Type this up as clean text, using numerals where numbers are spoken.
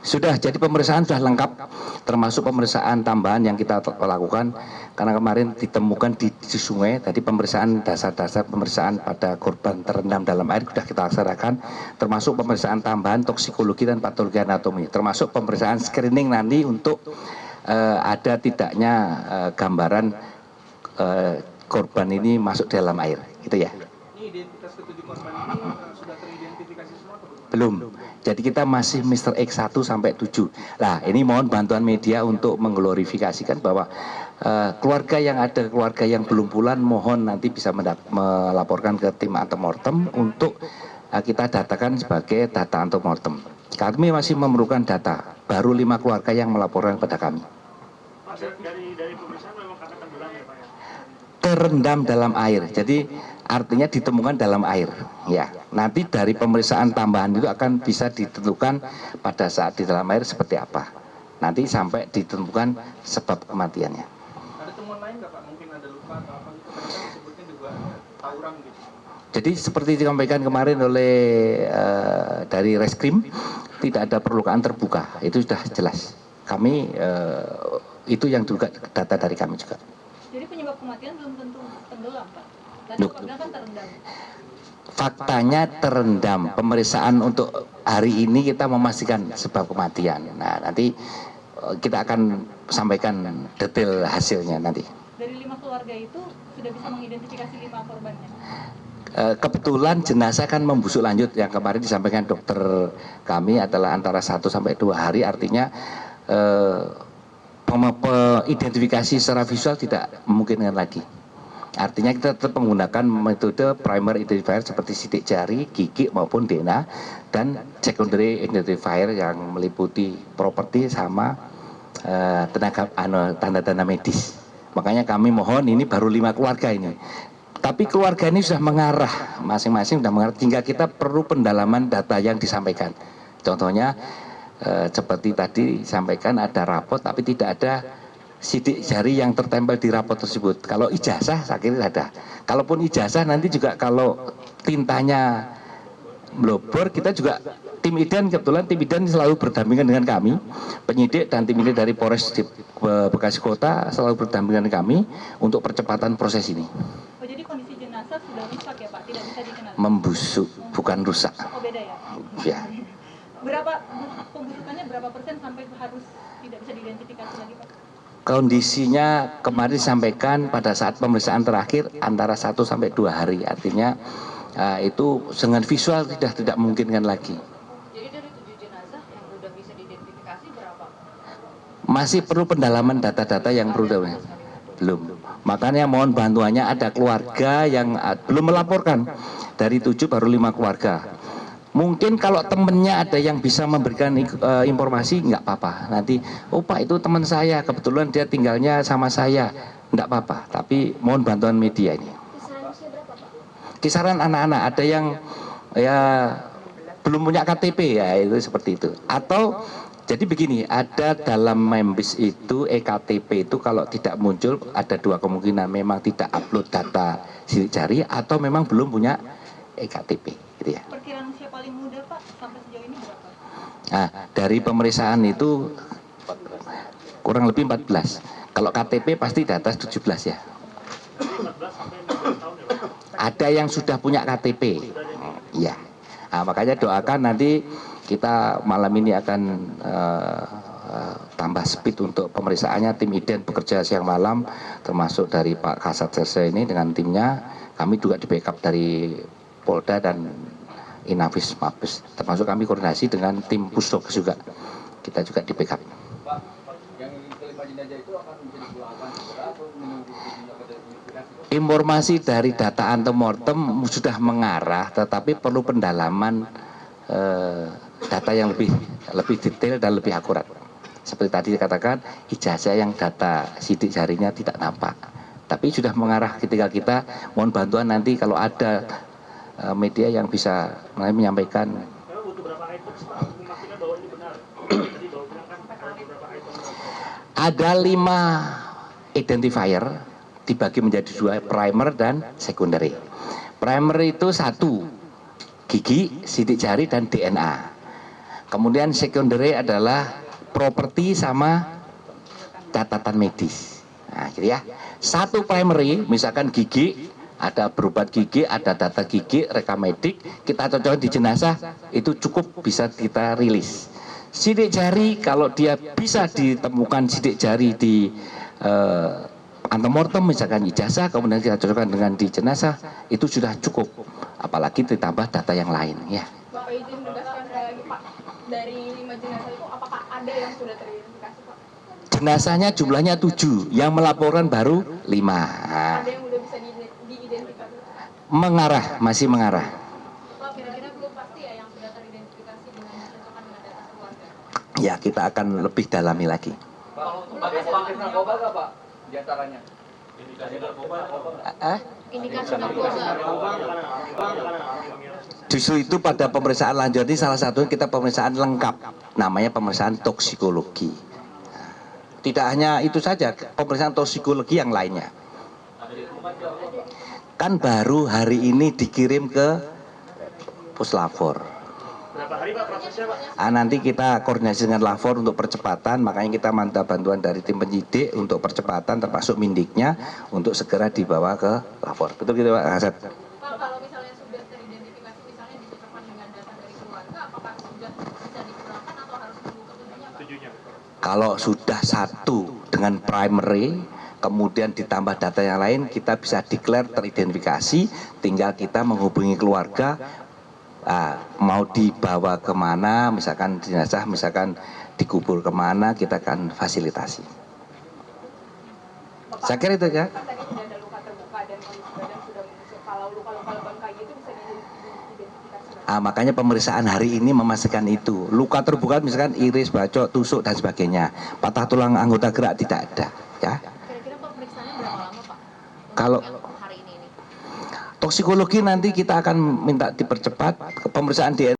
Sudah, jadi pemeriksaan sudah lengkap, termasuk pemeriksaan tambahan yang kita lakukan karena kemarin ditemukan di sungai. Tadi pemeriksaan dasar-dasar pemeriksaan pada korban terendam dalam air sudah kita laksanakan, termasuk pemeriksaan tambahan toksikologi dan patologi anatomi, termasuk pemeriksaan screening nanti untuk ada tidaknya gambaran korban ini masuk dalam air, gitu ya. Ini identitas ketujuh korban ini sudah teridentifikasi semua atau belum? Jadi kita masih Mr. X 1 sampai 7. Nah, ini mohon bantuan media untuk mengglorifikasikan bahwa keluarga yang belum pulang mohon nanti bisa melaporkan ke tim antemortem untuk kita datakan sebagai data antemortem. Kami masih memerlukan data, baru 5 keluarga yang melaporkan kepada kami. Dari pemeriksaan memang karena tenggelam ya Pak ya? Terendam dalam air, jadi artinya ditemukan dalam air. Ya, nanti dari pemeriksaan tambahan itu akan bisa ditentukan pada saat di dalam air seperti apa. Nanti sampai ditentukan sebab kematiannya. Ada temuan lain nggak Pak? Mungkin ada luka atau apa gitu? Tadi kan disebutnya juga tawuran gitu. Jadi seperti disampaikan kemarin oleh dari Reskrim, tidak ada perlukaan terbuka, itu sudah jelas. Kami itu yang juga data dari kami juga. Jadi penyebab kematian belum tentu tenggelam Pak? Tadi Bapak bilang kan terendam. Faktanya terendam. Pemeriksaan untuk hari ini kita memastikan sebab kematian. Nah, nanti kita akan sampaikan detail hasilnya nanti. Dari 5 keluarga itu sudah bisa mengidentifikasi 5 korbannya? Kebetulan jenazah kan membusuk lanjut. Yang kemarin disampaikan dokter kami adalah antara 1 sampai 2 hari, artinya identifikasi secara visual tidak memungkinkan lagi. Artinya kita tetap menggunakan metode primary identifier seperti sidik jari, gigi maupun DNA, dan secondary identifier yang meliputi properti sama tanda-tanda medis. Makanya kami mohon, ini baru 5 keluarga ini. Tapi keluarga ini sudah mengarah, masing-masing sudah mengarah, hingga kita perlu pendalaman data yang disampaikan. Contohnya seperti tadi disampaikan ada rapot tapi tidak ada sidik jari yang tertempel di rapot tersebut. Kalau ijazah saya kira ada. Kalaupun ijazah nanti juga kalau tintanya blobor, kita juga tim IDEN, kebetulan tim IDEN selalu berdampingan dengan kami, penyidik dan tim IDEN dari Polres Bekasi Kota selalu berdampingan dengan kami untuk percepatan proses ini. Oh, jadi kondisi jenazah sudah rusak ya Pak, tidak bisa dikenal? Membusuk, bukan rusak. Oh, beda ya? Ya. Berapa pembusukannya, berapa persen sampai harus tidak bisa diidentifikasi lagi Pak? Kondisinya kemarin disampaikan pada saat pemeriksaan terakhir antara 1 sampai 2 hari, artinya itu dengan visual tidak memungkinkan lagi. Jadi dari 7 jenazah yang sudah bisa diidentifikasi berapa? Masih perlu pendalaman data-data yang perlu belum. Makanya mohon bantuannya, ada keluarga yang belum melaporkan. Dari 7 baru 5 keluarga. Mungkin kalau temennya ada yang bisa memberikan informasi, nggak apa-apa. Nanti, oh Pak itu teman saya, kebetulan dia tinggalnya sama saya, nggak apa-apa. Tapi mohon bantuan media ini. Kisaran usia berapa Pak? Kisaran anak-anak, ada yang ya belum punya KTP ya, itu seperti itu. Atau jadi begini, ada dalam MEMBIS itu EKTP itu kalau tidak muncul ada 2 kemungkinan, memang tidak upload data sidik jari atau memang belum punya EKTP, gitu ya. Perkiraan usia paling muda Pak sampai sejauh ini berapa? Nah, dari pemeriksaan itu kurang lebih 14. Kalau KTP pasti di atas 17 ya. Ada yang sudah punya KTP. Ya. Nah, makanya doakan nanti kita malam ini akan tambah speed untuk pemeriksaannya. Tim IDEN bekerja siang malam, termasuk dari Pak Kasat Serse ini dengan timnya. Kami juga di backup dari Polda dan Inafis Mabes, termasuk kami koordinasi dengan tim Pusdok juga. Kita juga di backup. Pak, yang kelima jenazah itu akan menjadi pulauan atau menunggu identifikasi? Informasi dari data antemortem sudah mengarah, tetapi perlu pendalaman data yang lebih detail dan lebih akurat. Seperti tadi dikatakan, ijazah yang data sidik jarinya tidak nampak, tapi sudah mengarah. Ketika kita mohon bantuan nanti kalau ada media yang bisa menyampaikan. Ada 5 identifier dibagi menjadi 2, primer dan secondary. Primer itu 1 gigi, sidik jari dan DNA. Kemudian secondary adalah properti sama catatan medis. Nah, gitu ya. Satu primary, misalkan gigi, ada berobat gigi, ada data gigi, rekam medik, kita cocokkan di jenazah, itu cukup bisa kita rilis. Sidik jari, kalau dia bisa ditemukan sidik jari di antemortem, misalkan ijazah, kemudian kita cocokkan dengan di jenazah, itu sudah cukup. Apalagi ditambah data yang lain, ya. Bapak izin menegaskan sekali lagi Pak, dari 5 jenazah itu apakah ada yang sudah teridentifikasi Pak? Jenazahnya jumlahnya 7, yang melaporkan baru 5. Nah, Ada yang udah bisa diidentifikasi? mengarah, masih mengarah. Pak, kira-kira belum pasti ya yang sudah teridentifikasi dengan dicocokkan dengan data keluarga? Ya, kita akan lebih dalami lagi. Pak, ada pangkis narkoba nggak Pak? Di antaranya. Indikasi narkoba. Justru itu pada pemeriksaan lanjut ini salah satunya kita pemeriksaan lengkap, namanya pemeriksaan toksikologi. Tidak hanya itu saja, pemeriksaan toksikologi yang lainnya. Kan baru hari ini dikirim ke Puslapor. Nanti kita koordinasi dengan Lapor untuk percepatan, makanya kita minta bantuan dari tim penyidik untuk percepatan termasuk mindiknya untuk segera dibawa ke Lapor. Betul gitu Pak Kasat? Pak, kalau misalnya sudah teridentifikasi, misalnya dicocokkan dengan data dari keluarga, apakah sudah bisa dipulangkan atau harus menunggu ketujuhnya Pak? Kalau sudah satu dengan primary, kemudian ditambah data yang lain, kita bisa declare teridentifikasi, tinggal kita menghubungi keluarga, mau dibawa kemana, misalkan jenazah, misalkan dikubur kemana, kita akan fasilitasi. Saya kira itu ya. Kan tadi sudah ada luka terbuka dan kondisi badan sudah menusuk. Kalau luka-luka lebam kayu itu bisa diidentifikasi. Makanya pemeriksaan hari ini memastikan itu. Luka terbuka misalkan iris, bacok, tusuk dan sebagainya. Patah tulang anggota gerak tidak ada, ya. Kira-kira pemeriksaannya berapa lama Pak? Kalau Hari ini. toksikologi nanti kita akan minta dipercepat, pemeriksaan DNA